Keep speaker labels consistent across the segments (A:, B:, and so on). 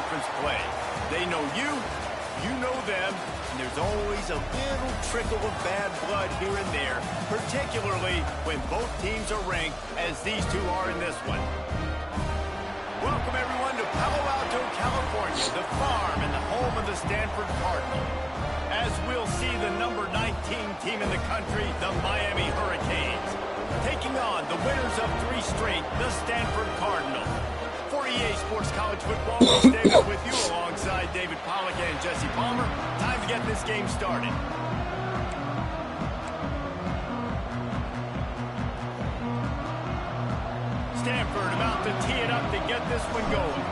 A: difference play. They know you, you know them, and there's always a little trickle of bad blood here and there, particularly when both teams are ranked, as these two are in this one. Welcome, everyone, to Palo Alto, California, the farm and the home of the Stanford Cardinal. As we'll see the number 19 team in the country, the Miami Hurricanes, taking on the winners of 3 straight, the Stanford Cardinal. For EA Sports College Football, Rich Davis with you alongside David Pollack and Jesse Palmer. Time to get this game started. Stanford about to tee it up to get this one going.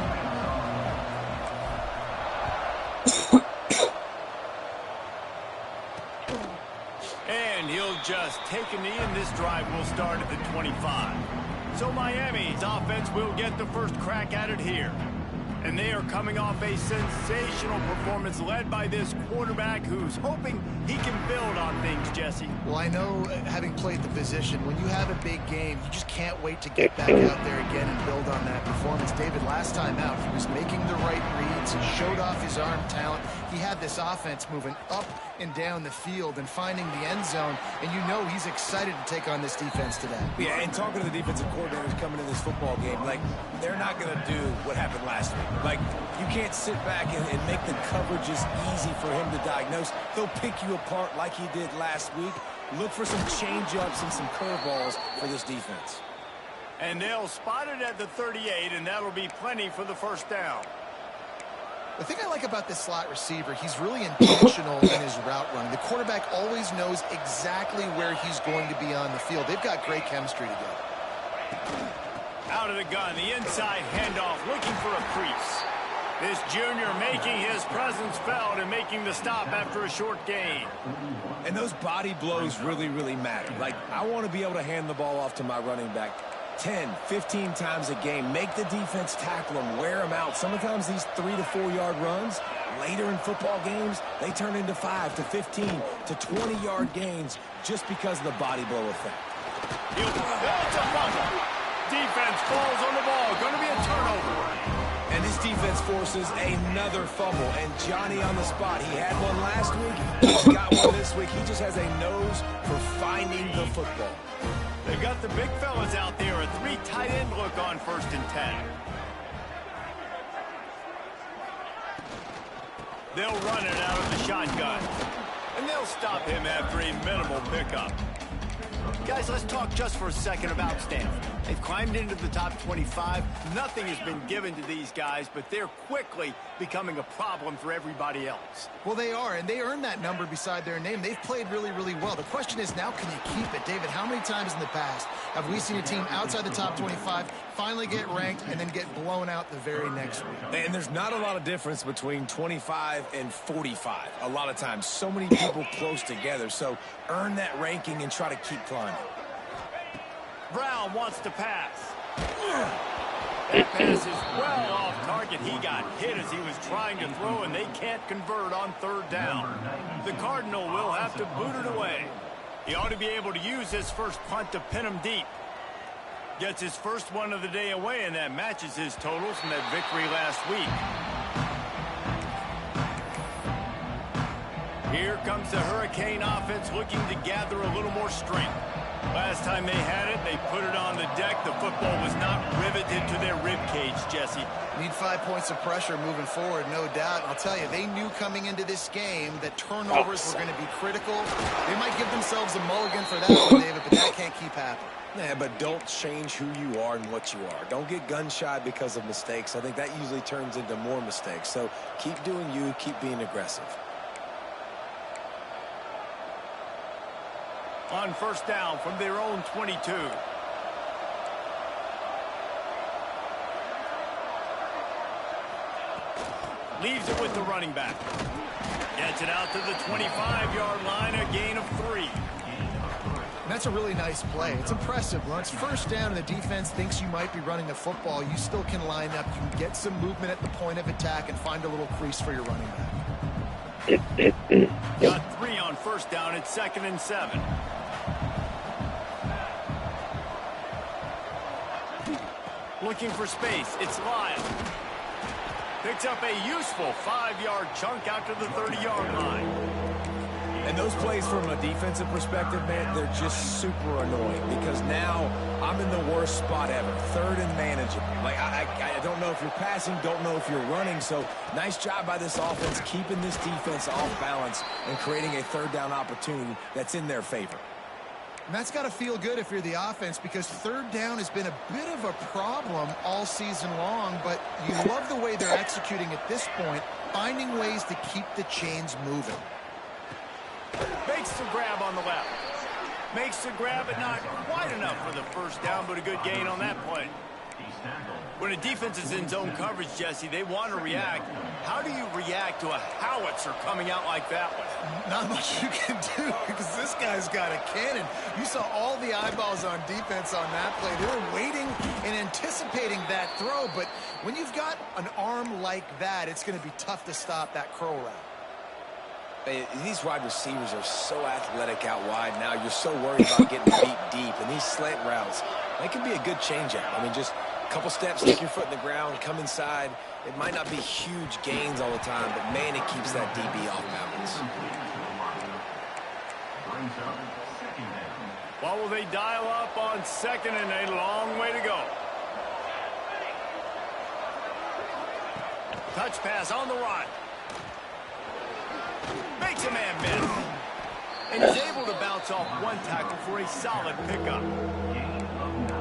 A: And he'll just take a knee, and this drive will start at the 25. So Miami's offense will get the first crack at it here. And they are coming off a sensational performance led by this quarterback who's hoping he can build on things, Jesse.
B: Well, I know, having played the position, when you have a big game, you just can't wait to get back out there again and build on that performance. David, last time out, he was making the right reads. He showed off his arm talent. He had this offense moving up and down the field and finding the end zone, and you know he's excited to take on this defense today.
C: Yeah, and talking to the defensive coordinators coming in this football game, like, they're not going to do what happened last week. Like, you can't sit back and make the coverages easy for him to diagnose. He'll pick you apart like he did last week. Look for some change-ups and some curveballs for this defense.
A: And they'll spot it at the 38, and that'll be plenty for the first down.
B: The thing I like about this slot receiver, he's really intentional in his route running. The quarterback always knows exactly where he's going to be on the field. They've got great chemistry together.
A: Out of the gun, the inside handoff, looking for a crease. This junior making his presence felt and making the stop after a short gain.
C: And those body blows really, really matter. Like, I want to be able to hand the ball off to my running back 10, 15 times a game. Make the defense tackle them, wear them out. Sometimes these 3 to 4 yard runs, later in football games, they turn into 5 to 15 to 20 yard gains just because of the body blow effect.
A: It's a fumble. Defense falls on the ball. Going to be a turnover.
C: And this defense forces another fumble. And Johnny on the spot. He had one last week. He's got one this week. He just has a nose for finding the football.
A: They've got the big fellas out there. A 3 tight end look on 1st and 10. They'll run it out of the shotgun. And they'll stop him after a minimal pickup. Guys, let's talk just for a second about Stanford. They've climbed into the top 25. Nothing has been given to these guys, but they're quickly becoming a problem for everybody else.
B: Well, they are, and they earned that number beside their name. They've played really, really well. The question is now, can you keep it? David, how many times in the past have we seen a team outside the top 25 finally get ranked and then get blown out the very next week?
C: And there's not a lot of difference between 25 and 45. A lot of times, so many people close together. So earn that ranking and try to keep climbing.
A: Brown wants to pass. That pass is well off target. He got hit as he was trying to throw, and they can't convert on 3rd down. The Cardinal will have to boot it away. He ought to be able to use his first punt to pin him deep. Gets his first one of the day away, and that matches his totals from that victory last week. Here comes the Hurricane offense looking to gather a little more strength. Last time they had it, they put it on the deck. The football was not riveted to their rib cage, Jesse.
B: Need 5 points of pressure moving forward, no doubt. And I'll tell you, they knew coming into this game that turnovers were going to be critical. They might give themselves a mulligan for that one, David, but that can't keep happening.
C: Yeah, but don't change who you are and what you are. Don't get gun-shy because of mistakes. I think that usually turns into more mistakes. So keep doing you, keep being aggressive.
A: On 1st down from their own 22. Leaves it with the running back. Gets it out to the 25-yard line, a gain of 3.
B: That's a really nice play. It's impressive. Once 1st down and the defense thinks you might be running the football, you still can line up. You can get some movement at the point of attack and find a little crease for your running back.
A: Got 3 on 1st down. It's 2nd and 7. Looking for space. It's Lyle. Picks up a useful 5-yard chunk out to the 30-yard line.
C: And those plays from a defensive perspective, man, they're just super annoying because now I'm in the worst spot ever, third and manageable. Like, I don't know if you're passing, don't know if you're running, so nice job by this offense keeping this defense off balance and creating a third down opportunity that's in their favor.
B: And that's got to feel good if you're the offense, because third down has been a bit of a problem all season long, but you love the way they're executing at this point, finding ways to keep the chains moving.
A: Makes the grab on the left. Makes the grab, but not quite enough for the first down, but a good gain on that play. When a defense is in zone coverage, Jesse, they want to react. How do you react to a howitzer coming out like that one?
B: Not much you can do, because this guy's got a cannon. You saw all the eyeballs on defense on that play. They were waiting and anticipating that throw, but when you've got an arm like that, it's going to be tough to stop that curl route.
C: These wide receivers are so athletic out wide now. You're so worried about getting beat deep. And these slant routes, they can be a good change-up. I mean, just a couple steps, stick your foot in the ground, come inside. It might not be huge gains all the time, but, man, it keeps that DB off balance.
A: What will they dial up on second and a long way to go? Touch pass on the run. Makes a man miss. And he's able to bounce off one tackle for a solid pickup.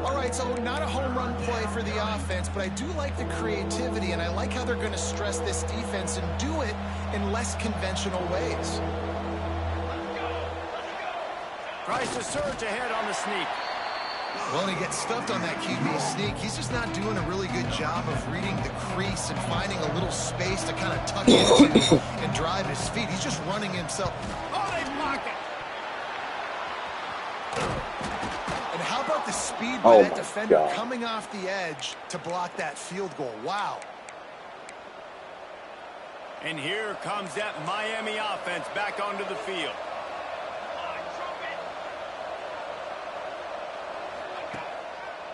B: All right, so not a home run play for the offense, but I do like the creativity, and I like how they're going to stress this defense and do it in less conventional ways.
A: Tries to surge ahead on the sneak.
B: Well, and he gets stuffed on that QB sneak. He's just not doing a really good job of reading the crease and finding a little space to kind of tuck into and drive his feet. He's just running himself.
A: Oh, they block it.
B: And how about the speed by that defender coming off the edge to block that field goal? Wow.
A: And here comes that Miami offense back onto the field.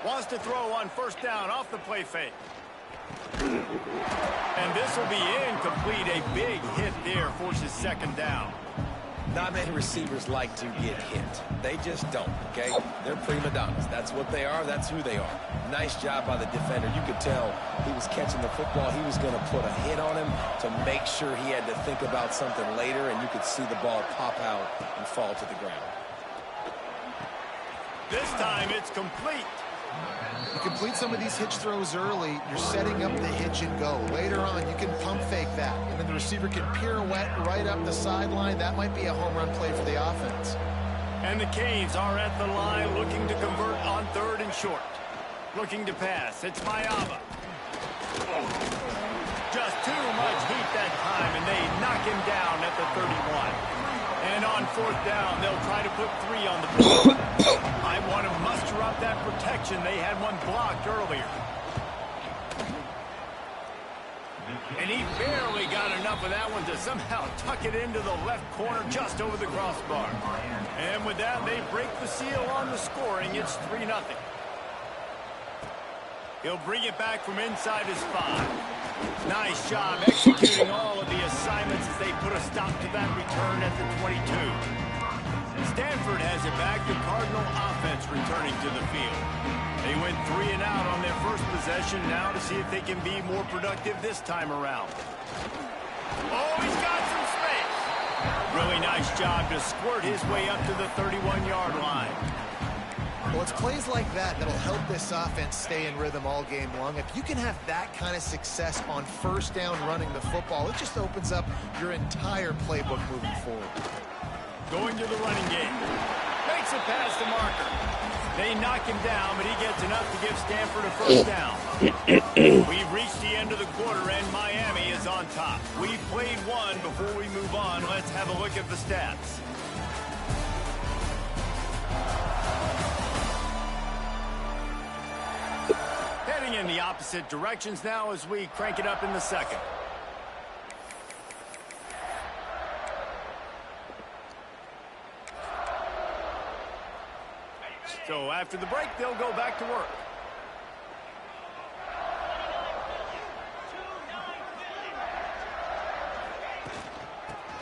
A: Wants to throw on first down off the play fake. And this will be incomplete. A big hit there forces second down.
C: Not many receivers like to get hit. They just don't, okay? They're prima donnas. That's what they are. That's who they are. Nice job by the defender. You could tell he was catching the football. He was going to put a hit on him to make sure he had to think about something later, and you could see the ball pop out and fall to the ground.
A: This time it's complete.
B: You complete some of these hitch throws early, you're setting up the hitch and go. Later on, you can pump fake that, and then the receiver can pirouette right up the sideline. That might be a home run play for the offense.
A: And the Canes are at the line looking to convert on third and short. Looking to pass. It's Mayaba. Just too much heat that time, and they knock him down at the 31. And on fourth down, they'll try to put 3 on the board. I want to muster up that protection. They had one blocked earlier. And he barely got enough of that one to somehow tuck it into the left corner just over the crossbar. And with that, they break the seal on the scoring. It's 3-0. He'll bring it back from inside his 5. Nice job executing all of the assignments as they put a stop to that return at the 22. Stanford has it back. The Cardinal offense returning to the field. They went 3 and out on their first possession. Now to see if they can be more productive this time around. Oh, he's got some space. Really nice job to squirt his way up to the 31-yard line.
B: Well, it's plays like that that'll help this offense stay in rhythm all game long. If you can have that kind of success on first down running the football, it just opens up your entire playbook moving forward.
A: Going to the running game. Makes it past the marker. They knock him down, but he gets enough to give Stanford a first down. We've reached the end of the quarter, and Miami is on top. We've played one. Before we move on, let's have a look at the stats. Heading in the opposite directions now as we crank it up in the second. So after the break, they'll go back to work.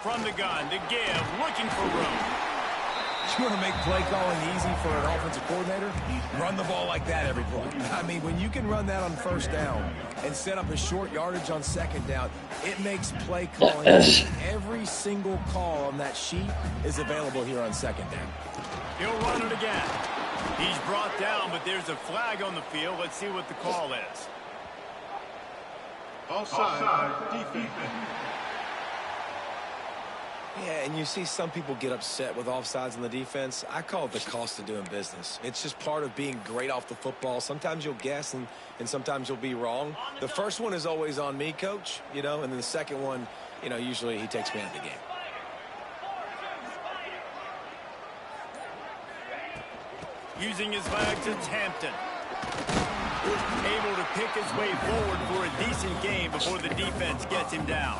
A: From the gun to give, looking for room.
C: You want to make play calling easy for an offensive coordinator? Run the ball like that every play. I mean, when you can run that on first down and set up a short yardage on second down, it makes play calling easy. Every single call on that sheet is available here on second down.
A: He'll run it again. He's brought down, but there's a flag on the field. Let's see what the call is.
D: Offside, defense.
C: Yeah, and you see some people get upset with offsides in the defense. I call it the cost of doing business. It's just part of being great off the football. Sometimes you'll guess and sometimes you'll be wrong. The first one is always on me, Coach, and then the second one, usually he takes me out of the game.
A: Using his legs, it's Hampton. Able to pick his way forward for a decent game before the defense gets him down.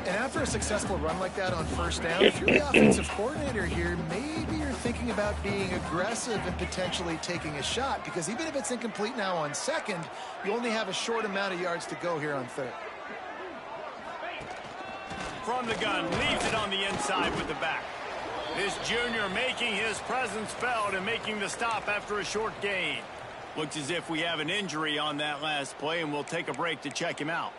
B: And after a successful run like that on first down, if you're the offensive coordinator here, maybe you're thinking about being aggressive and potentially taking a shot, because even if it's incomplete now on second, you only have a short amount of yards to go here on third.
A: From the gun, leaves it on the inside with the back. This junior making his presence felt and making the stop after a short gain. Looks as if we have an injury on that last play, and we'll take a break to check him out.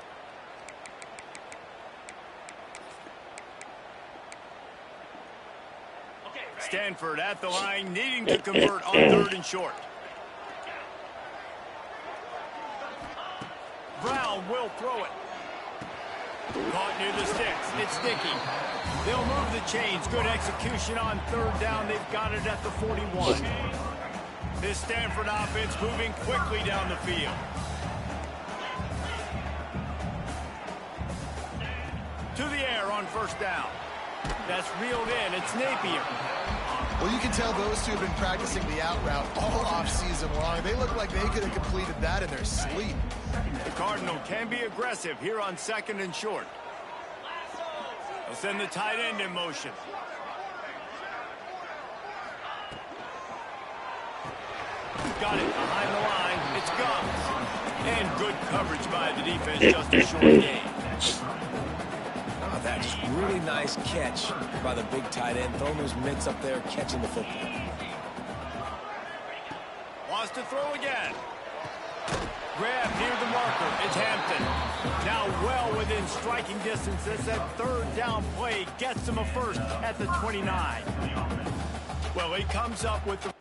A: Stanford at the line, needing to convert on third and short. Brown will throw it. Caught near the sticks. It's sticky. They'll move the chains. Good execution on third down. They've got it at the 41. This Stanford offense moving quickly down the field. To the air on first down. That's reeled in. It's Napier.
B: Well, you can tell those two have been practicing the out route all offseason long. They look like they could have completed that in their sleep.
A: The Cardinal can be aggressive here on second and short. They'll send the tight end in motion. Got it behind the line. It's Gumbs. And good coverage by the defense. Just a short gain.
C: That just really nice catch by the big tight end, throwing those mitts up there, catching the football.
A: Wants to throw again. Grab near the marker. It's Hampton. Now well within striking distance as that third down play gets him a first at the 29. Well, he comes up with the...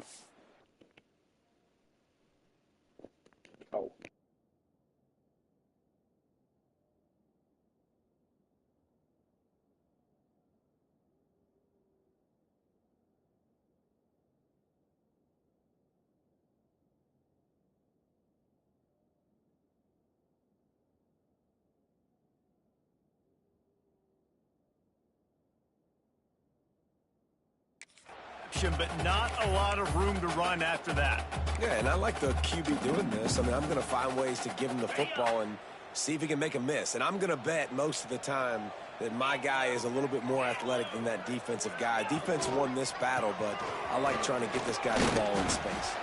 A: but not a lot of room to run after that.
C: Yeah, and I like the QB doing this. I mean, I'm going to find ways to give him the football and see if he can make a miss. And I'm going to bet most of the time that my guy is a little bit more athletic than that defensive guy. Defense won this battle, but I like trying to get this guy the ball in space.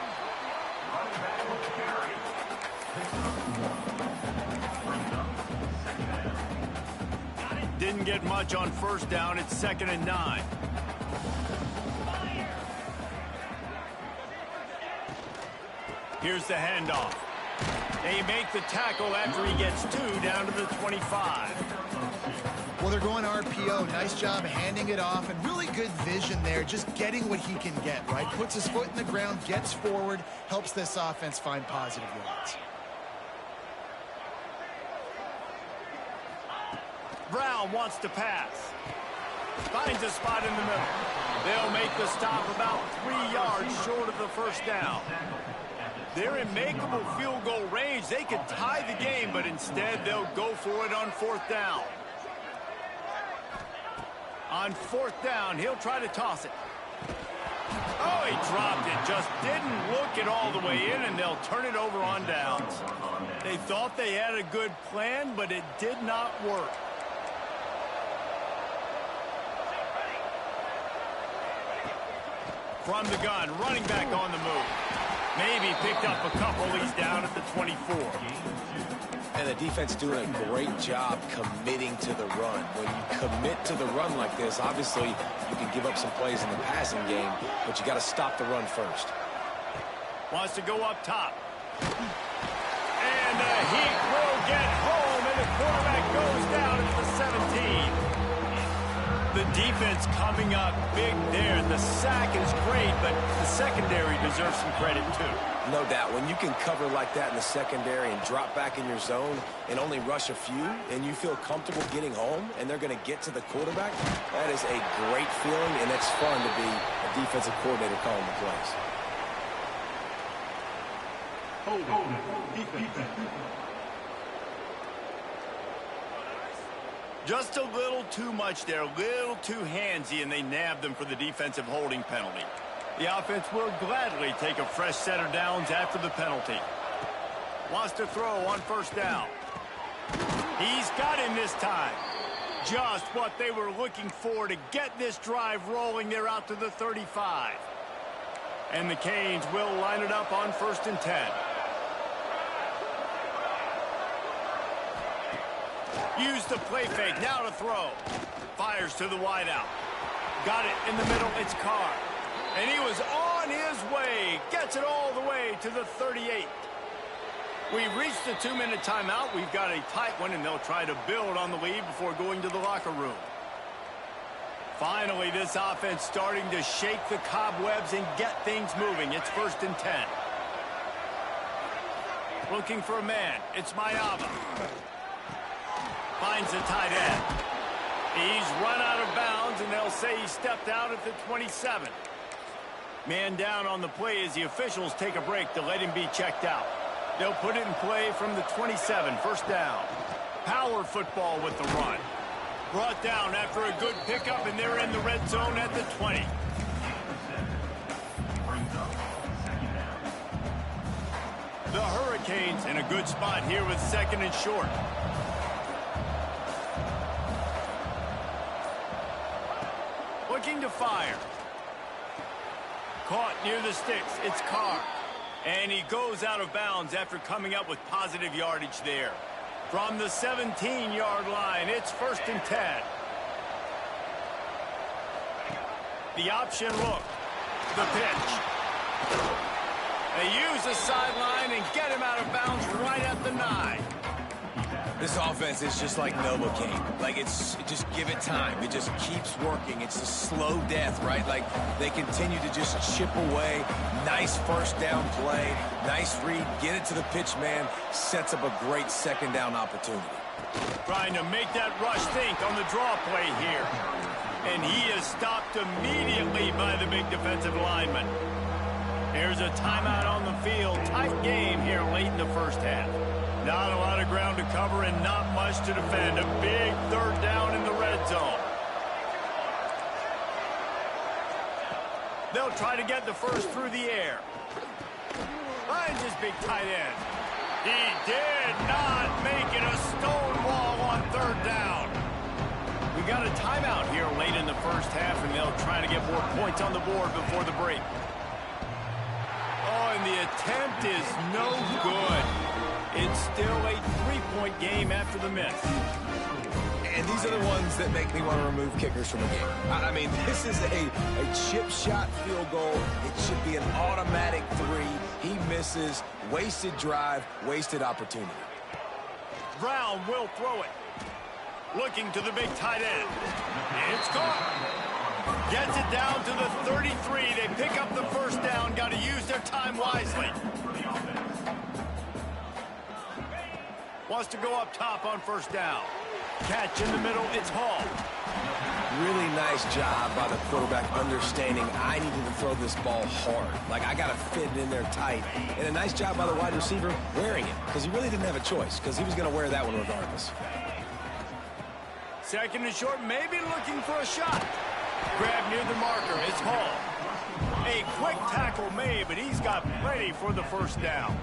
A: Didn't get much on first down. It's 2nd and 9. Here's the handoff. They make the tackle after he gets 2 down to the 25.
B: Well, they're going RPO. Nice job handing it off, and really good vision there, just getting what he can get, right? Puts his foot in the ground, gets forward, helps this offense find positive yards.
A: Brown wants to pass. Finds a spot in the middle. They'll make the stop about 3 yards short of the first down. They're in makeable field goal range. They could tie the game, but instead they'll go for it on 4th down. On 4th down, he'll try to toss it. Oh, he dropped it. Just didn't look it all the way in, and they'll turn it over on downs. They thought they had a good plan, but it did not work. From the gun, running back on the move. Maybe picked up a couple. He's down at the 24.
C: And the defense doing a great job committing to the run. When you commit to the run like this, obviously you can give up some plays in the passing game, but you got to stop the run first.
A: Wants to go up top. And the Heat will get home, and the quarterback goes down at the 17. The defense coming up big there. The sack is great, but the secondary deserves some credit too.
C: No doubt. When you can cover like that in the secondary and drop back in your zone and only rush a few, and you feel comfortable getting home, and they're going to get to the quarterback, that is a great feeling, and it's fun to be a defensive coordinator calling the plays.
A: Just a little too much there, a little too handsy, and they nabbed them for the defensive holding penalty. The offense will gladly take a fresh set of downs after the penalty. Wants to throw on first down. He's got him this time. Just what they were looking for to get this drive rolling. They're out to the 35. And the Canes will line it up on 1st and 10. Use the play fake, now to throw. Fires to the wideout. Got it in the middle, it's Carr. And he was on his way. Gets it all the way to the 38. We've reached the 2-minute timeout. We've got a tight one, and they'll try to build on the lead before going to the locker room. Finally, this offense starting to shake the cobwebs and get things moving. It's 1st and 10. Looking for a man. It's Mayava. Finds the tight end. He's run out of bounds, and they'll say he stepped out at the 27. Man down on the play as the officials take a break to let him be checked out. They'll put it in play from the 27, 1st down. Power football with the run. Brought down after a good pickup, and they're in the red zone at the 20. The Hurricanes in a good spot here with 2nd and short. Looking to fire. Caught near the sticks. It's Carr. And he goes out of bounds after coming up with positive yardage there. From the 17-yard line, it's 1st and 10. The option look. The pitch. They use the sideline and get him out of bounds right at the 9.
C: This offense is just like Novocaine. Like, just give it time. It just keeps working. It's a slow death, right? Like, they continue to just chip away. Nice 1st down play. Nice read. Get it to the pitch man. Sets up a great 2nd down opportunity.
A: Trying to make that rush think on the draw play here. And he is stopped immediately by the big defensive lineman. Here's a timeout on the field. Tight game here late in the 1st half. Not a lot of ground to cover and not much to defend. A big 3rd down in the red zone. They'll try to get the first through the air. Finds his big tight end. He did not make it a stonewall on 3rd down. We got a timeout here late in the 1st half, and they'll try to get more points on the board before the break. Oh, and the attempt is no good. It's still a 3-point game after the miss.
C: And these are the ones that make me want to remove kickers from a game. I mean, this is a chip shot field goal. It should be an automatic 3. He misses. Wasted drive, wasted opportunity.
A: Brown will throw it. Looking to the big tight end. It's caught. Gets it down to the 33. They pick up the 1st down. Got to use their time wisely. Wants to go up top on 1st down. Catch in the middle, it's Hall.
C: Really nice job by the quarterback understanding I needed to throw this ball hard. Like, I got to fit it in there tight. And a nice job by the wide receiver wearing it, because he really didn't have a choice, because he was going to wear that one regardless.
A: 2nd and short, maybe looking for a shot. Grab near the marker, it's Hall. A quick tackle made, but he's got plenty for the 1st down.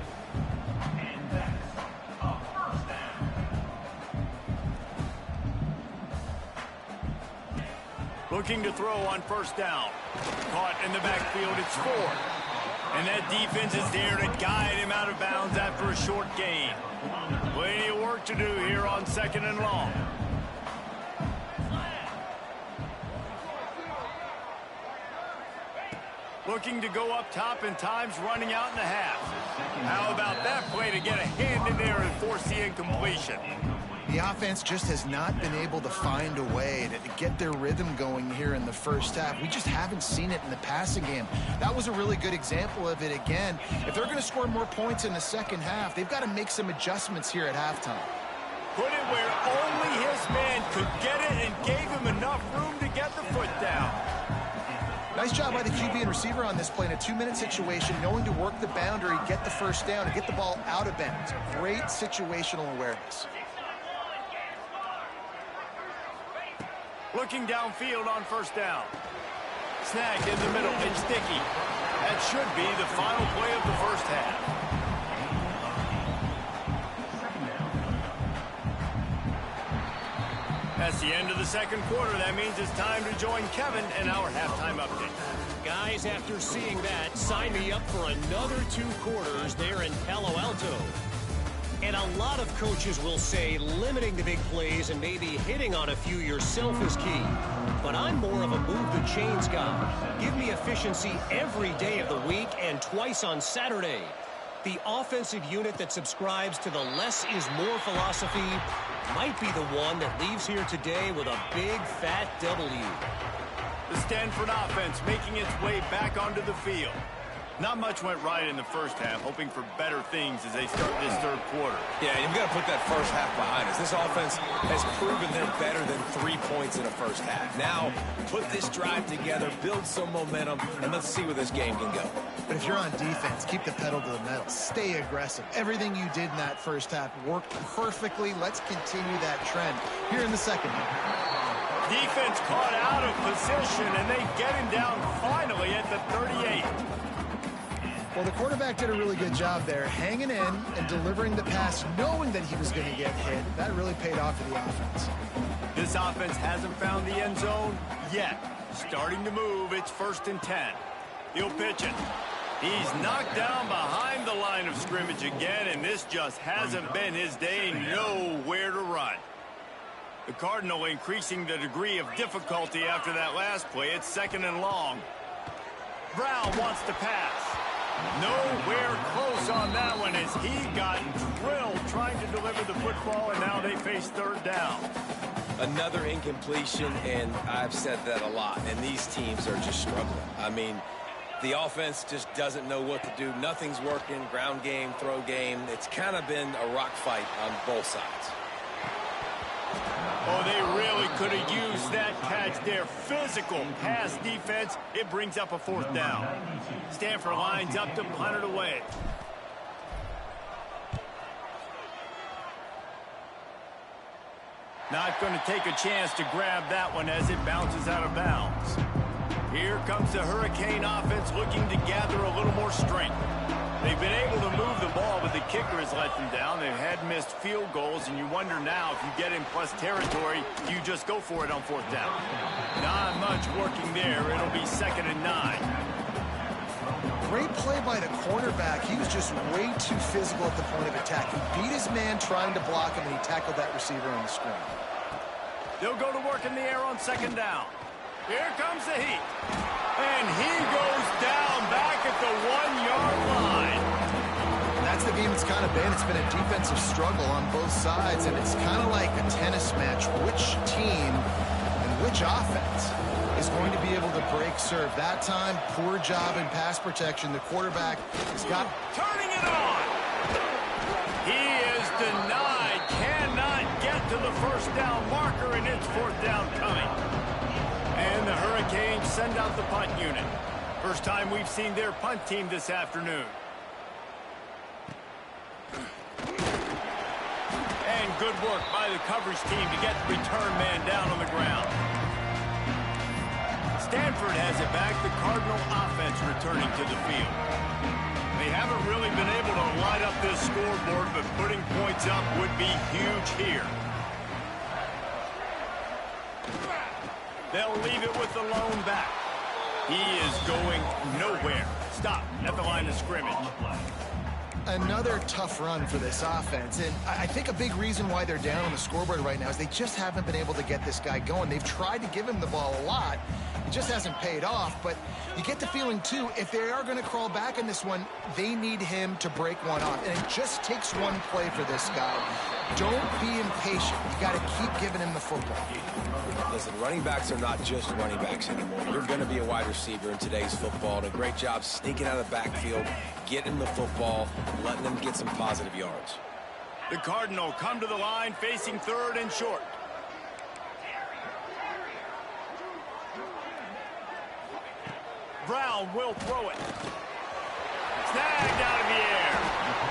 A: Looking to throw on 1st down. Caught in the backfield, it's Ford. And that defense is there to guide him out of bounds after a short gain. Plenty of work to do here on 2nd and long. Looking to go up top, and time's running out in the half. How about that play to get a hand in there and force the incompletion?
B: The offense just has not been able to find a way to get their rhythm going here in the first half. We just haven't seen it in the passing game. That was a really good example of it again. If they're going to score more points in the second half, they've got to make some adjustments here at halftime.
A: Put it where only his man could get it and gave him enough room to get the foot down.
B: Nice job by the QB and receiver on this play in a 2-minute situation, knowing to work the boundary, get the first down, and get the ball out of bounds. Great situational awareness.
A: Looking downfield on 1st down. Snagged in the middle. It's Dickey. That should be the final play of the first half. That's the end of the second quarter. That means it's time to join Kevin in our halftime update.
E: Guys, after seeing that, sign me up for another 2 quarters there in Palo Alto. And a lot of coaches will say limiting the big plays and maybe hitting on a few yourself is key. But I'm more of a move the chains guy. Give me efficiency every day of the week and twice on Saturday. The offensive unit that subscribes to the less is more philosophy might be the one that leaves here today with a big fat W.
A: The Stanford offense making its way back onto the field. Not much went right in the first half, hoping for better things as they start this third quarter.
C: Yeah, you've got to put that first half behind us. This offense has proven they're better than 3 points in the first half. Now, put this drive together, build some momentum, and let's see where this game can go.
B: But if you're on defense, keep the pedal to the metal. Stay aggressive. Everything you did in that first half worked perfectly. Let's continue that trend here in the second half.
A: Defense caught out of position, and they get him down finally at the 38.
B: Well, the quarterback did a really good job there, hanging in and delivering the pass, knowing that he was going to get hit. That really paid off for the offense.
A: This offense hasn't found the end zone yet. Starting to move, it's 1st and 10. He'll pitch it. He's knocked down behind the line of scrimmage again, and this just hasn't been his day. Nowhere to run. The Cardinal increasing the degree of difficulty after that last play. It's 2nd and long. Brown wants to pass. Nowhere close on that one as he got drilled trying to deliver the football, and now they face 3rd down.
C: Another incompletion, and I've said that a lot, and these teams are just struggling. I mean, the offense just doesn't know what to do. Nothing's working. Ground game, throw game. It's kind of been a rock fight on both sides.
A: Oh, they really could have used that catch there. Physical pass defense. It brings up a 4th down. Stanford lines up to punt it away. Not going to take a chance to grab that one as it bounces out of bounds. Here comes the Hurricane offense looking to gather a little more strength. They've been able to move the ball, but the kicker has let them down. They've had missed field goals, and you wonder now if you get in plus territory, you just go for it on 4th down. Not much working there. It'll be 2nd and 9.
B: Great play by the cornerback. He was just way too physical at the point of attack. He beat his man trying to block him, and he tackled that receiver on the screen.
A: They'll go to work in the air on 2nd down. Here comes the heat. And he goes down back at the 1-yard line.
B: That's the game it's kind of been. It's been a defensive struggle on both sides, and it's kind of like a tennis match. Which team and which offense is going to be able to break serve? That time, poor job in pass protection. The quarterback has got...
A: Turning it on. He is denied. Cannot get to the 1st down marker, and it's 4th down coming. And the Hurricanes send out the punt unit. First time we've seen their punt team this afternoon. And good work by the coverage team to get the return man down on the ground. Stanford has it back. The Cardinal offense returning to the field. They haven't really been able to light up this scoreboard, but putting points up would be huge here. They'll leave it with the lone back. He is going nowhere. Stop at the line of scrimmage.
B: Another tough run for this offense, and I think a big reason why they're down on the scoreboard right now is they just haven't been able to get this guy going. They've tried to give him the ball a lot. It just hasn't paid off, but you get the feeling, too, if they are going to crawl back in this one, they need him to break one off, and it just takes one play for this guy. Don't be impatient. You got to keep giving him the football.
C: Listen, running backs are not just running backs anymore. You're going to be a wide receiver in today's football, and a great job sneaking out of the backfield, getting the football, letting them get some positive yards.
A: The Cardinal come to the line facing 3rd and short. Brown will throw it. Snagged out of the air.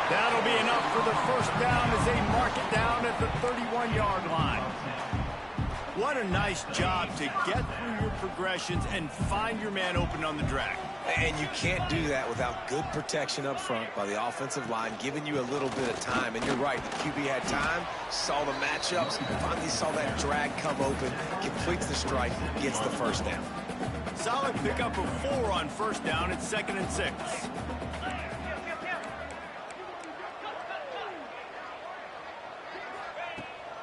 A: That'll be enough for the first down as they mark it down at the 31-yard line. What a nice job to get through your progressions and find your man open on the drag.
C: And you can't do that without good protection up front by the offensive line, giving you a little bit of time. And you're right, the QB had time, saw the matchups, finally saw that drag come open, completes the strike, gets the first down.
A: Solid pickup of 4 on first down. It's 2nd and 6.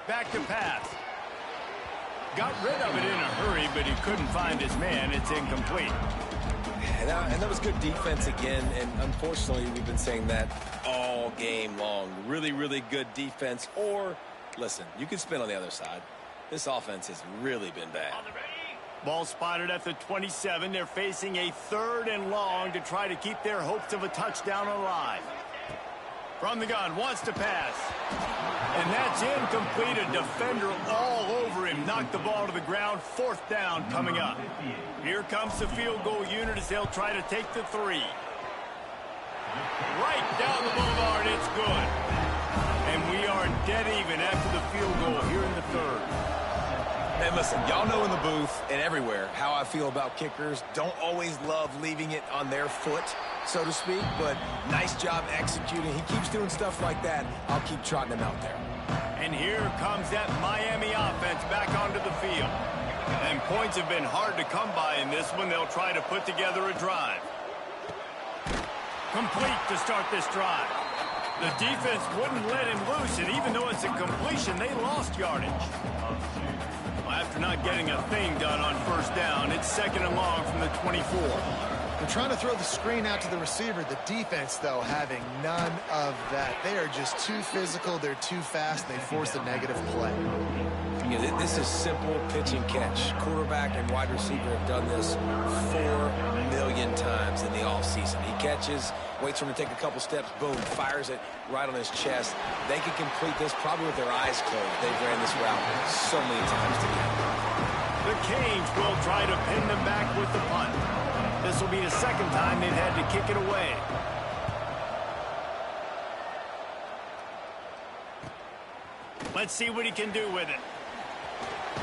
A: Back to pass. Got rid of it in a hurry, but he couldn't find his man. It's incomplete.
C: And that was good defense again, and unfortunately, we've been saying that all game long. Really, really good defense. Or, listen, you can spin on the other side. This offense has really been bad.
A: Ball spotted at the 27. They're facing a 3rd and long to try to keep their hopes of a touchdown alive. From the gun, wants to pass. And that's incomplete. A defender all over him. Knocked the ball to the ground. 4th down coming up. Here comes the field goal unit as they'll try to take the 3. Right down the boulevard. It's good. And we are dead even after the field goal here in the 3rd.
C: And listen, y'all know in the booth and everywhere how I feel about kickers. Don't always love leaving it on their foot, so to speak, but nice job executing. He keeps doing stuff like that. I'll keep trotting him out there.
A: And here comes that Miami offense back onto the field. And points have been hard to come by in this one. They'll try to put together a drive. Complete to start this drive. The defense wouldn't let him loose, and even though it's a completion, they lost yardage. After not getting a thing done on first down, it's 2nd and long from the 24.
B: They're trying to throw the screen out to the receiver. The defense, though, having none of that. They are just too physical. They're too fast. They force a negative play.
C: Yeah, this is simple pitch and catch. Quarterback and wide receiver have done this 4 million times in the offseason. He catches, waits for him to take a couple steps, boom, fires it right on his chest. They can complete this probably with their eyes closed. They've ran this route so many times together.
A: The Canes will try to pin them back with the punt. This will be the 2nd time they've had to kick it away. Let's see what he can do with it.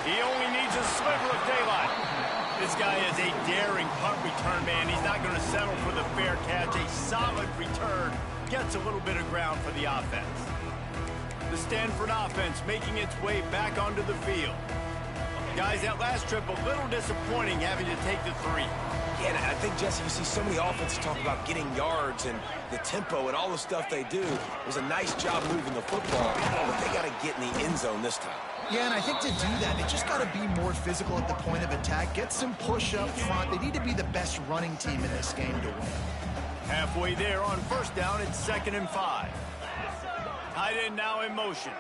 A: He only needs a sliver of daylight. This guy is a daring punt return man. He's not going to settle for the fair catch. A solid return. Gets a little bit of ground for the offense. The Stanford offense making its way back onto the field. Guys, that last trip a little disappointing having to take the 3.
C: Yeah, and I think, Jesse, you see so many offenses talk about getting yards and the tempo and all the stuff they do. It was a nice job moving the football, but they got to get in the end zone this time.
B: Yeah, and I think to do that, they just got to be more physical at the point of attack. Get some push up front. They need to be the best running team in this game to win.
A: Halfway there on first down, it's 2nd and 5. Tight end now in motion.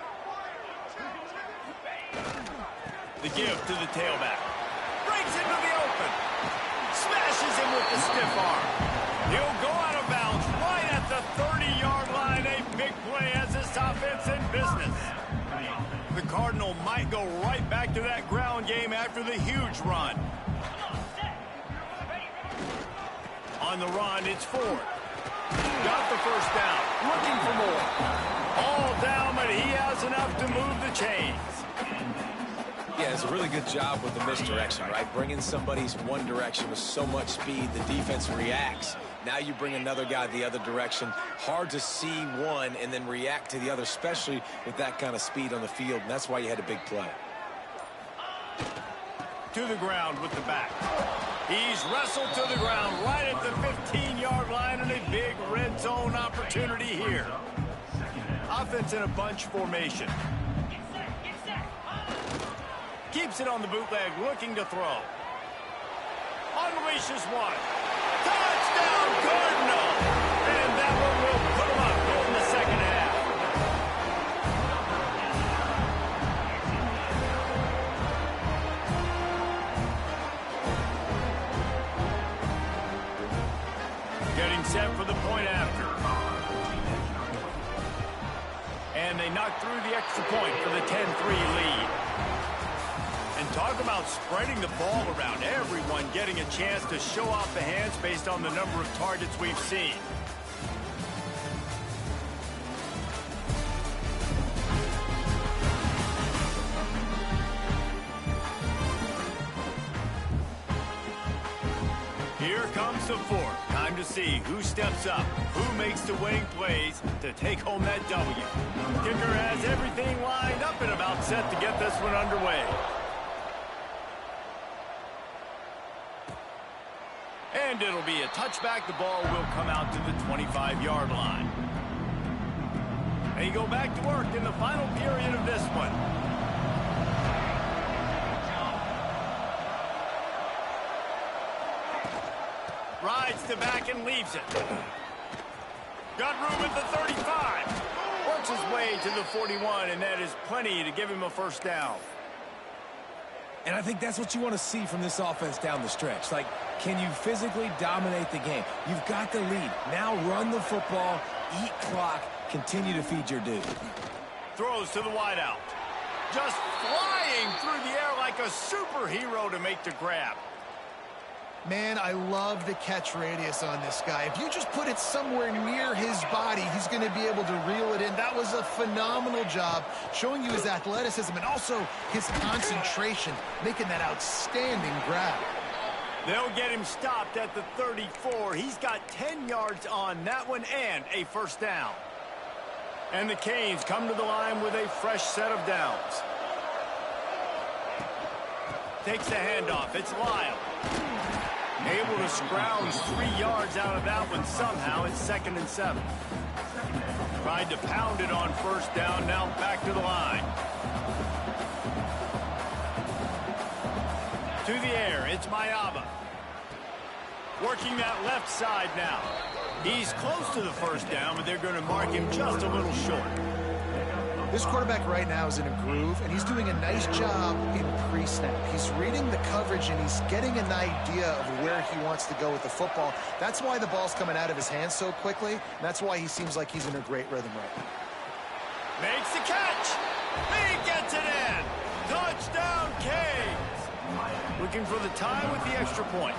A: The give to the tailback. Breaks into the open. Smashes him with the stiff arm. He'll go out of bounds right at the 30-yard line. A big play as this offense in business. The Cardinal might go right back to that ground game after the huge run. On the run, it's Ford. Got the first down. Looking for more. All down, but he has enough to move the chains.
C: Yeah, it's a really good job with the misdirection, right? Bringing somebody's one direction with so much speed, the defense reacts. Now you bring another guy the other direction. Hard to see one and then react to the other, especially with that kind of speed on the field, and that's why you had a big play.
A: To the ground with the back. He's wrestled to the ground right at the 15-yard line, and a big red zone opportunity here. Offense in a bunch formation. Keeps it on the bootleg, looking to throw. Unleashes one. Touchdown, Cardinal! And that one will put him up here in the second half. Getting set for the point after. And they knock through the extra point for the 10-3 lead. And talk about spreading the ball around, everyone getting a chance to show off the hands based on the number of targets we've seen. Here comes the fourth. Time to see who steps up, who makes the winning plays to take home that W. Kicker has everything lined up and about set to get this one underway. And it'll be a touchback. The ball will come out to the 25-yard line. They go back to work in the final period of this one. Rides to back and leaves it. Got room at the 35. Works his way to the 41, and that is plenty to give him a first down.
C: And I think that's what you want to see from this offense down the stretch. Like, can you physically dominate the game? You've got the lead. Now run the football, eat clock, continue to feed your dude.
A: Throws to the wideout. Just flying through the air like a superhero to make the grab.
B: Man, I love the catch radius on this guy. If you just put it somewhere near his body, he's going to be able to reel it in. That was a phenomenal job, showing you his athleticism and also his concentration, making that outstanding grab.
A: They'll get him stopped at the 34. He's got 10 yards on that one and a first down. And the Canes come to the line with a fresh set of downs. Takes the handoff. It's Lyle. Able to scrounge 3 yards out of that one somehow. It's 2nd and 7. Tried to pound it on first down. Now back to the line. To the air. It's Mayaba. Working that left side now. He's close to the first down, but they're going to mark him just a little short.
B: This quarterback right now is in a groove, and he's doing a nice job in pre-snap. He's reading the coverage, and he's getting an idea of where he wants to go with the football. That's why the ball's coming out of his hands so quickly, and that's why he seems like he's in a great rhythm right now.
A: Makes the catch. He gets it in. Touchdown, Canes. Looking for the tie with the extra point.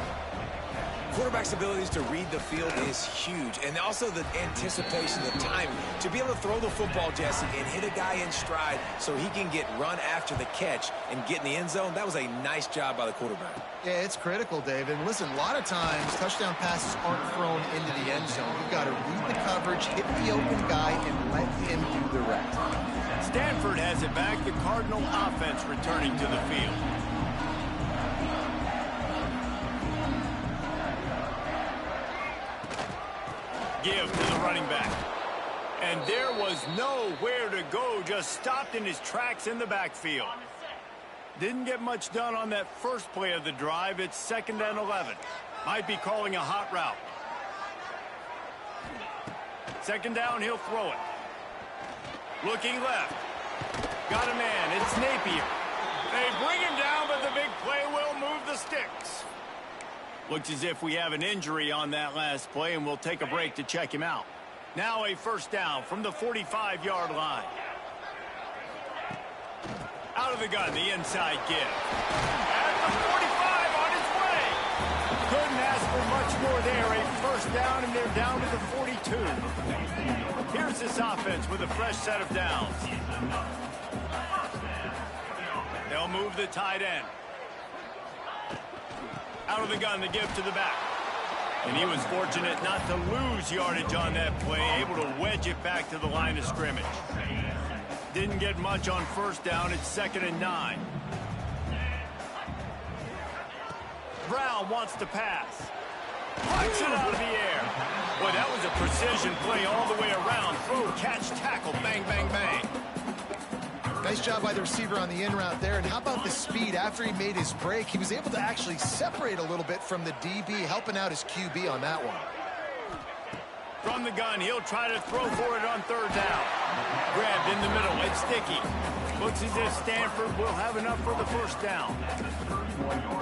C: Quarterback's abilities to read the field is huge, and also the anticipation, the timing. To be able to throw the football, Jesse, and hit a guy in stride so he can get run after the catch and get in the end zone, that was a nice job by the quarterback.
B: Yeah, it's critical, David. And listen, a lot of times touchdown passes aren't thrown into the end zone. You've got to read the coverage, hit the open guy, and let him do the rest.
A: Stanford has it back. The Cardinal offense returning to the field. Give to the running back. And there was nowhere to go, just stopped in his tracks in the backfield. Didn't get much done on that first play of the drive. It's 2nd and 11. Might be calling a hot route. 2nd down, he'll throw it. Looking left. Got a man, it's Napier. They bring him down, but the big play will move the sticks. Looks as if we have an injury on that last play, and we'll take a break to check him out. Now a first down from the 45-yard line. Out of the gun, the inside give. At the 45 on his way. Couldn't ask for much more there. A first down, and they're down to the 42. Here's this offense with a fresh set of downs. They'll move the tight end. Out of the gun, the give to the back. And he was fortunate not to lose yardage on that play, able to wedge it back to the line of scrimmage. Didn't get much on first down. It's 2nd and 9. Brown wants to pass. Punch it out of the air. Boy, that was a precision play all the way around. Throw, catch, tackle, bang, bang, bang.
B: Nice job by the receiver on the in route there. And how about the speed? After he made his break, he was able to actually separate a little bit from the DB, helping out his QB on that one.
A: From the gun, he'll try to throw for it on third down. Grabbed in the middle, it's sticky. Looks as if Stanford will have enough for the first down.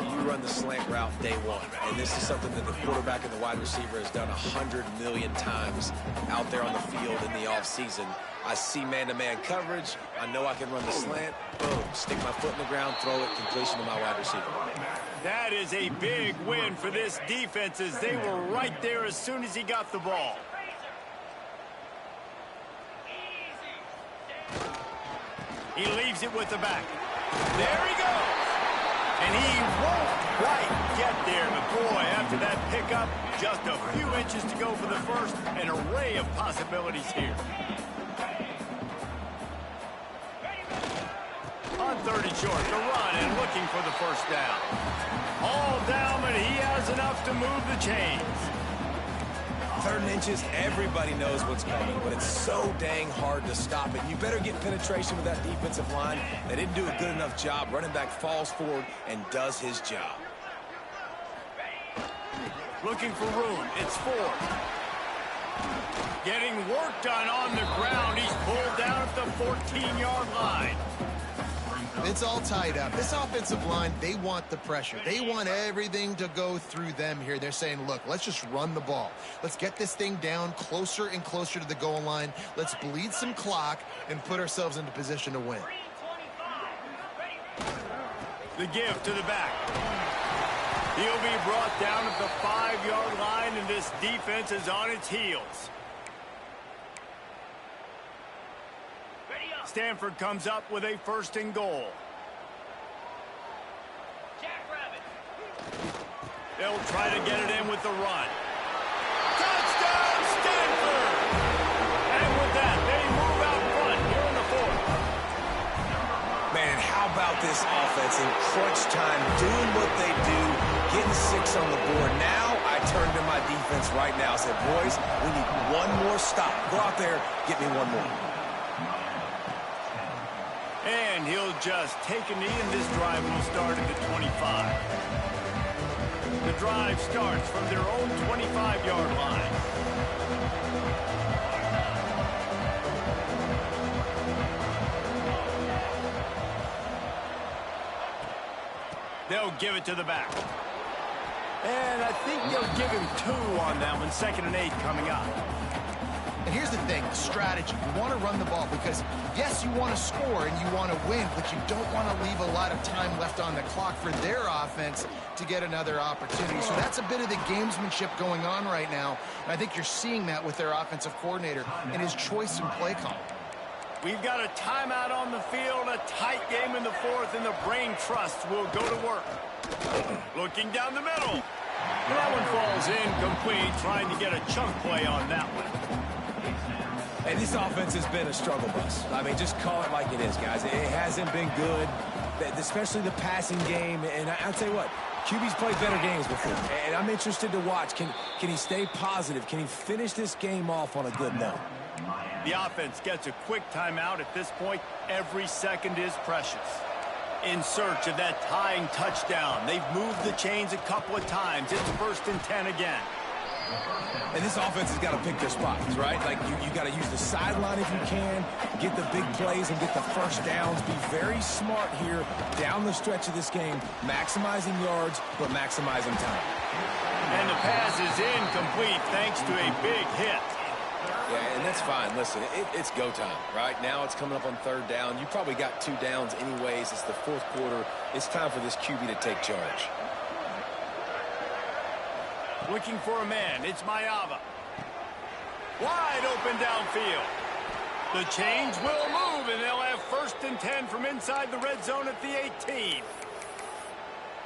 C: You run the slant route day one, and this is something that the quarterback and the wide receiver has done 100 million times out there on the field in the offseason. I see man-to-man coverage. I know I can run the slant. Boom, stick my foot in the ground, throw it, completion to my wide receiver.
A: That is a big win for this defense as they were right there as soon as he got the ball. He leaves it with the back. There he goes. And he won't quite get there. But boy, after that pickup, just a few inches to go for the first. An array of possibilities here. On third and short, the run and looking for the first down. All down, but he has enough to move the chains.
C: Third and inches, everybody knows what's coming, but it's so dang hard to stop it. You better get penetration with that defensive line. They didn't do a good enough job. Running back falls forward and does his job.
A: Looking for room. It's Ford. Getting work done on the ground. He's pulled down at the 14-yard line.
B: It's all tied up. This offensive line, they want the pressure. They want everything to go through them here. They're saying, look, let's just run the ball. Let's get this thing down closer and closer to the goal line. Let's bleed some clock and put ourselves into position to win.
A: The give to the back. He'll be brought down at the 5-yard line, and this defense is on its heels. Stanford comes up with a first and goal. They'll try to get it in with the run. Touchdown, Stanford! And with that, they move out front here in the fourth.
C: Man, how about this offense in crunch time, doing what they do, getting 6 on the board. Now I turn to my defense right now and say, boys, we need one more stop. Go out there, get me one more.
A: And he'll just take a knee, and this drive will start at the 25. The drive starts from their own 25-yard line. They'll give it to the back. And I think they'll give him 2 on that one. 2nd and 8 coming up.
B: And here's the thing, the strategy. You want to run the ball because, yes, you want to score and you want to win, but you don't want to leave a lot of time left on the clock for their offense to get another opportunity. So that's a bit of the gamesmanship going on right now. And I think you're seeing that with their offensive coordinator and his choice in play call.
A: We've got a timeout on the field, a tight game in the fourth, and the brain trust will go to work. Looking down the middle. That one falls incomplete, trying to get a chunk play on that one.
C: And this offense has been a struggle bus. I mean, just call it like it is, guys. It hasn't been good, especially the passing game. And I'll tell you what, QB's played better games before. And I'm interested to watch. Can he stay positive? Can he finish this game off on a good note?
A: The offense gets a quick timeout at this point. Every second is precious. In search of that tying touchdown. They've moved the chains a couple of times. It's 1st and 10 again.
C: And this offense has got to pick their spots, right? Like, you got to use the sideline if you can, get the big plays and get the first downs. Be very smart here down the stretch of this game, maximizing yards, but maximizing time.
A: And the pass is incomplete thanks to a big hit.
C: Yeah, and that's fine. Listen, it's go time, right? Now it's coming up on 3rd down. You probably got 2 downs anyways. It's the 4th quarter. It's time for this QB to take charge.
A: Looking for a man. It's Mayava. Wide open downfield. The chains will move, and they'll have 1st and 10 from inside the red zone at the 18.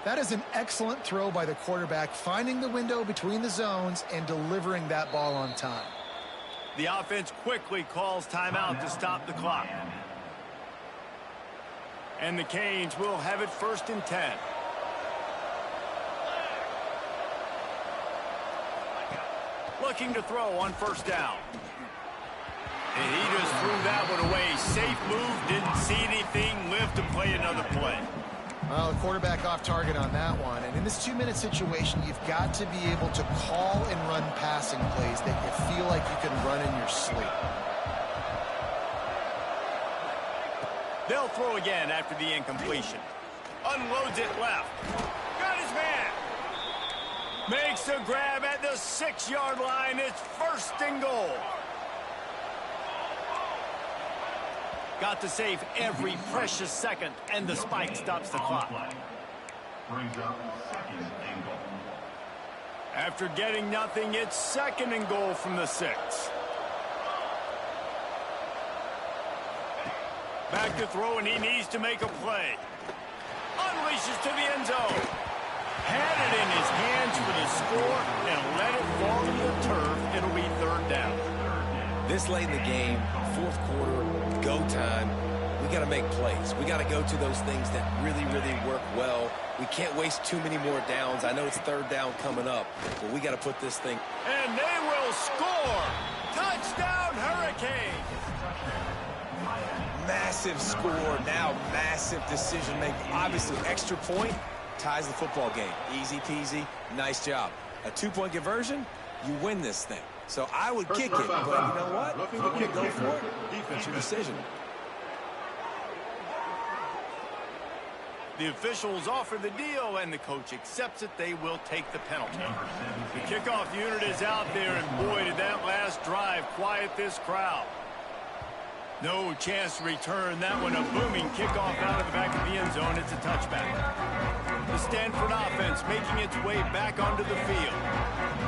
B: That is an excellent throw by the quarterback, finding the window between the zones and delivering that ball on time.
A: The offense quickly calls timeout to stop the clock. And the Canes will have it 1st and 10. looking to throw on first down. And he just threw that one away. Safe move, didn't see anything, lived to play another play.
B: Well, the quarterback off target on that one. And in this 2-minute situation, you've got to be able to call and run passing plays that you feel like you can run in your sleep.
A: They'll throw again after the incompletion. Unloads it left. Got his man. Makes the grab at the 6-yard line. It's 1st and goal. Got to save every precious second, and the spike stops the clock.
D: Brings up 2nd and goal.
A: After getting nothing, it's 2nd and goal from the 6. Back to throw, and he needs to make a play. Unleashes to the end zone. Had it in his hands for the score and let it fall to the turf. It'll be 3rd down.
C: This late in the game, 4th quarter, go time, we got to make plays. We got to go to those things that really, really work well. We can't waste too many more downs. I know it's 3rd down coming up, but we got to put this thing.
A: And they will score. Touchdown, Hurricanes.
C: Massive score, now massive decision making. Obviously, extra point ties the football game. Easy peasy, nice job. A 2-point conversion, you win this thing. So I would kick it, but you know what? If you want to go for it, it's your decision.
A: The officials offer the deal, and the coach accepts it. They will take the penalty. The kickoff unit is out there, and boy, did that last drive quiet this crowd. No chance to return that one. A booming kickoff out of the back of the end zone. It's a touchback. The Stanford offense making its way back onto the field.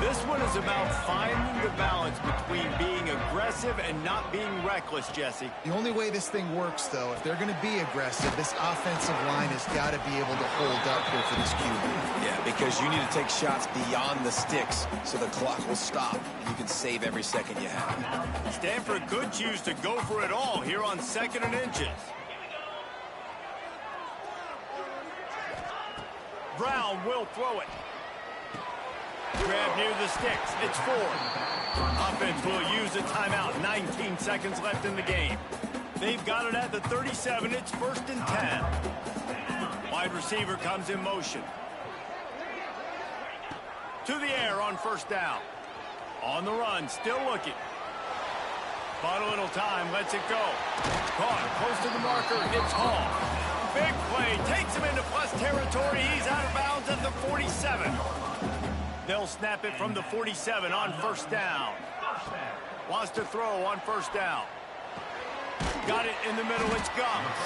A: This one is about finding the balance between being aggressive and not being reckless, Jesse.
B: The only way this thing works, though, if they're going to be aggressive, this offensive line has got to be able to hold up here for this QB.
C: Yeah, because you need to take shots beyond the sticks so the clock will stop. You can save every second you have.
A: Stanford could choose to go for it all here on 2nd and inches. Brown will throw it. Grab near the sticks. It's 4. Offense will use a timeout. 19 seconds left in the game. They've got it at the 37. It's 1st and 10. Wide receiver comes in motion. To the air on 1st down. On the run, still looking. Bought a little time, lets it go. Caught close to the marker. It's Hall. Big play, takes him into plus territory. He's out of bounds at the 47. They'll snap it from the 47 on 1st down. Wants to throw on 1st down. Got it in the middle, it's Gums.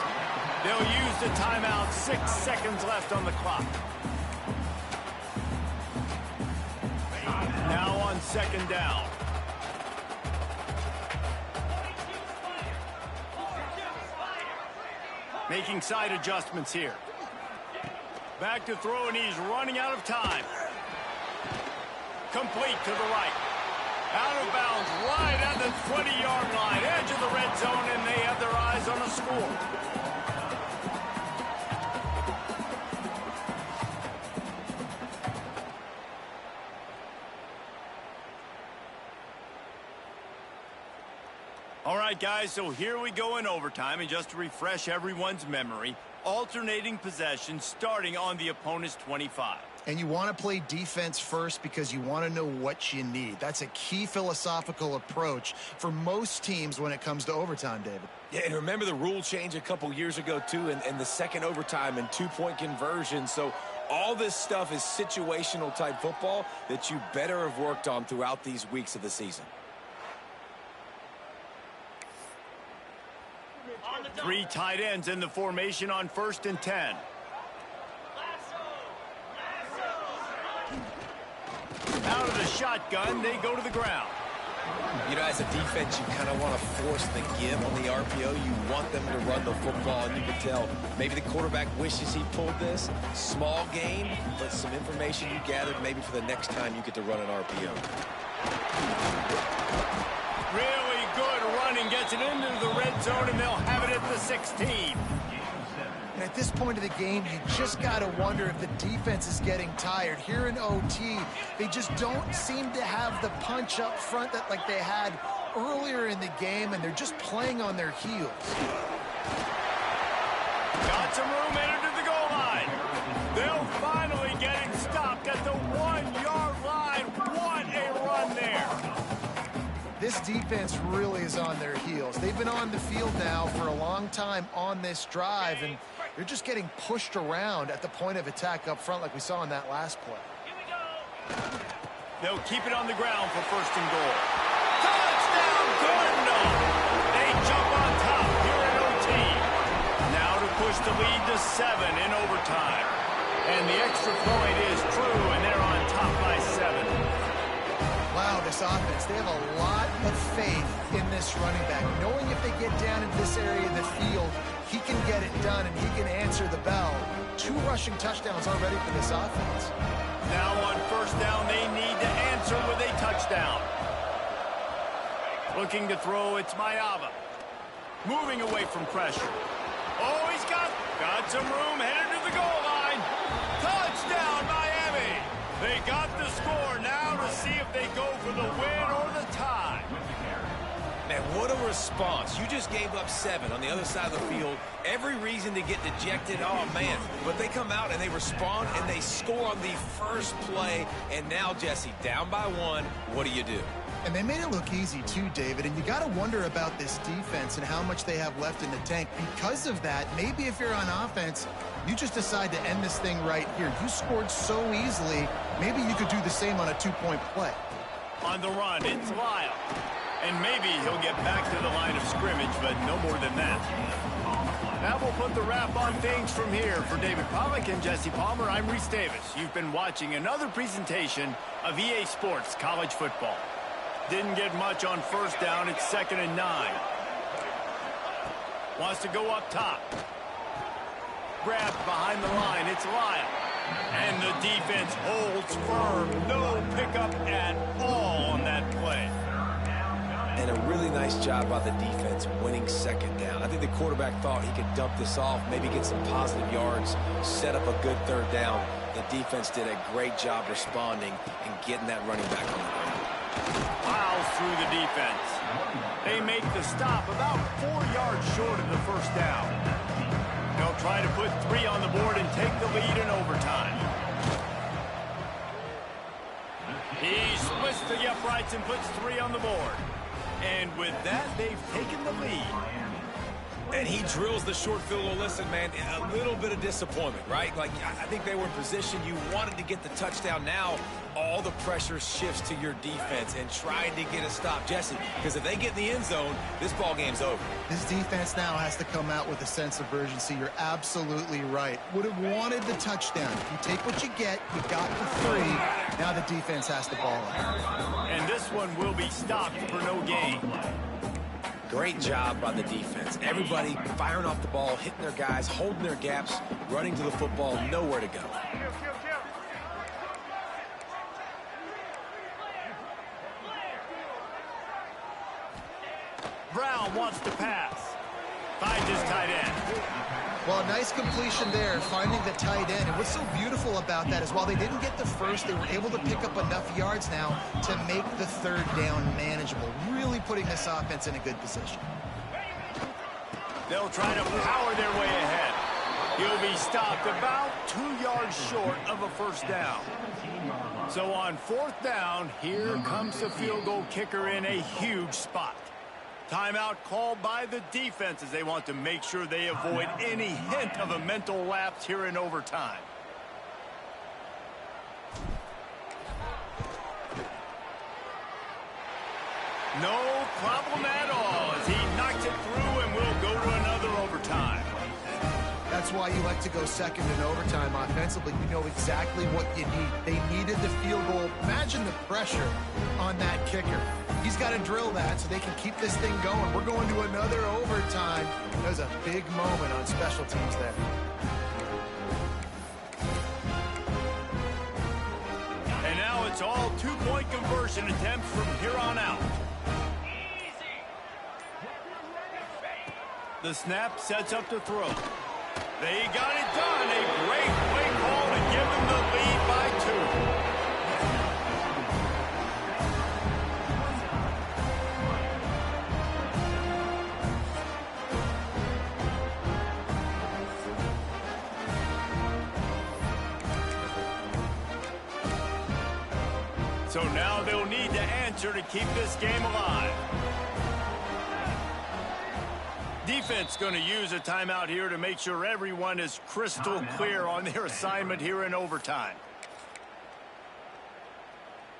A: They'll use the timeout, 6 seconds left on the clock. Now on 2nd down. Making side adjustments here. Back to throw, and he's running out of time. Complete to the right. Out of bounds, right at the 20-yard line. Edge of the red zone, and they have their eyes on a score. All right, guys, so here we go in overtime, and just to refresh everyone's memory, alternating possession starting on the opponent's 25.
B: And you want to play defense first because you want to know what you need. That's a key philosophical approach for most teams when it comes to overtime, David.
C: Yeah, and remember the rule change a couple years ago, too, and the second overtime and 2-point conversion. So all this stuff is situational type football that you better have worked on throughout these weeks of the season.
A: 3 tight ends in the formation on 1st and 10. Out of the shotgun, they go to the ground.
C: You know, as a defense, you kind of want to force the give on the RPO. You want them to run the football, and you can tell maybe the quarterback wishes he pulled this. Small game, but some information you gathered maybe for the next time you get to run an RPO.
A: Really good running, gets it into the red zone, and they'll have it at the 16.
B: And at this point of the game, you just got to wonder if the defense is getting tired. Here in OT, they just don't seem to have the punch up front that like they had earlier in the game, and they're just playing on their heels.
A: Got some room headed to the goal line. They'll finally get it stopped at the 1-yard line. What a run there.
B: This defense really is on their heels. They've been on the field now for a long time on this drive, and they're just getting pushed around at the point of attack up front like we saw in that last play.
A: They'll keep it on the ground for first and goal. Touchdown, Cardinal! They jump on top here in OT. Now to push the lead to 7 in overtime. And the extra point is true, and they're on top by 7.
B: Wow, this offense, they have a lot of faith in this running back, knowing if they get down into this area of the field, he can get it done and he can answer the bell. 2 rushing touchdowns already for this offense.
A: Now on first down, they need to answer with a touchdown. Looking to throw, it's Mayava. Moving away from pressure. Oh, he's got some room headed to the goal line. Touchdown, Miami! They got the score now to see if they go for the win or the tie.
C: Man, what a response. You just gave up 7 on the other side of the field. Every reason to get dejected. Oh, man. But they come out and they respond and they score on the first play. And now, Jesse, down by 1, what do?
B: And they made it look easy too, David, and you got to wonder about this defense and how much they have left in the tank. Because of that, maybe if you're on offense, you just decide to end this thing right here. You scored so easily, maybe you could do the same on a 2-point play.
A: On the run, it's Lyle. And maybe he'll get back to the line of scrimmage, but no more than that. Now we'll put the wrap on things from here. For David Pollack and Jesse Palmer, I'm Reese Davis. You've been watching another presentation of EA Sports College Football. Didn't get much on first down. It's 2nd and 9. Wants to go up top. Grabbed behind the line. It's Lyle. And the defense holds firm. No pickup at all on that play.
C: And a really nice job by the defense winning 2nd down. I think the quarterback thought he could dump this off, maybe get some positive yards, set up a good 3rd down. The defense did a great job responding and getting that running back on the ground.
A: Plows through the defense. They make the stop about 4 yards short of the first down. They'll try to put 3 on the board and take the lead in overtime. He splits the uprights and puts 3 on the board. And with that, they've taken the lead.
C: And he drills the short field goal. Listen, man, a little bit of disappointment, right? Like, I think they were in position. You wanted to get the touchdown. Now, all the pressure shifts to your defense and trying to get a stop, Jesse, because if they get in the end zone, this ball game's over.
B: This defense now has to come out with a sense of urgency. You're absolutely right. Would have wanted the touchdown. You take what you get. You got the 3. Now the defense has the ball out.
A: And this one will be stopped for no gain.
C: Great job by the defense. Everybody firing off the ball, hitting their guys, holding their gaps, running to the football, nowhere to go.
A: Brown wants to pass. Finds his tight end.
B: Well, nice completion there, finding the tight end. And what's so beautiful about that is while they didn't get the first, they were able to pick up enough yards now to make the 3rd down manageable, really putting this offense in a good position.
A: They'll try to power their way ahead. He'll be stopped about 2 yards short of a first down. So on 4th down, here comes the field goal kicker in a huge spot. Timeout called by the defense as they want to make sure they avoid any hint of a mental lapse here in overtime. No problem at all as he knocks it through and we'll go to another overtime.
B: That's why you like to go second in overtime offensively. You know exactly what you need. They needed the field goal. Imagine the pressure on that kicker. He's got to drill that so they can keep this thing going. We're going to another overtime. There's a big moment on special teams there.
A: And now it's all 2-point conversion attempts from here on out. The snap sets up to throw. They got it done. A great play call to give them the lead by 2. So now they'll need to answer to keep this game alive. Defense going to use a timeout here to make sure everyone is crystal clear on their assignment here in overtime.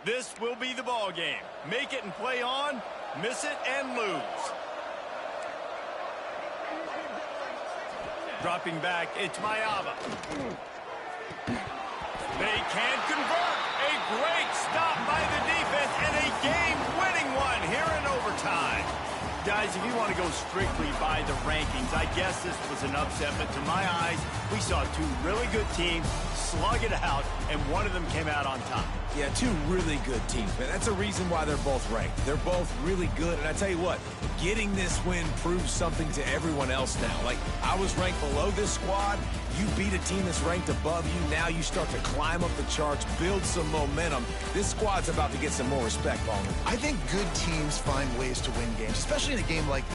A: This will be the ball game. Make it and play on, miss it and lose. Dropping back, it's Mayava. They can't convert. A great stop by the defense and a game-winning one here in overtime. Guys, if you want to go strictly by the rankings, I guess this was an upset, but to my eyes, we saw two really good teams slug it out, and one of them came out on top.
C: Yeah, two really good teams, man. That's a reason why they're both ranked. They're both really good, and I tell you what, getting this win proves something to everyone else now. Like, I was ranked below this squad. You beat a team that's ranked above you. Now you start to climb up the charts, build some momentum. This squad's about to get some more respect on them.
B: I think good teams find ways to win games, especially in a game like this.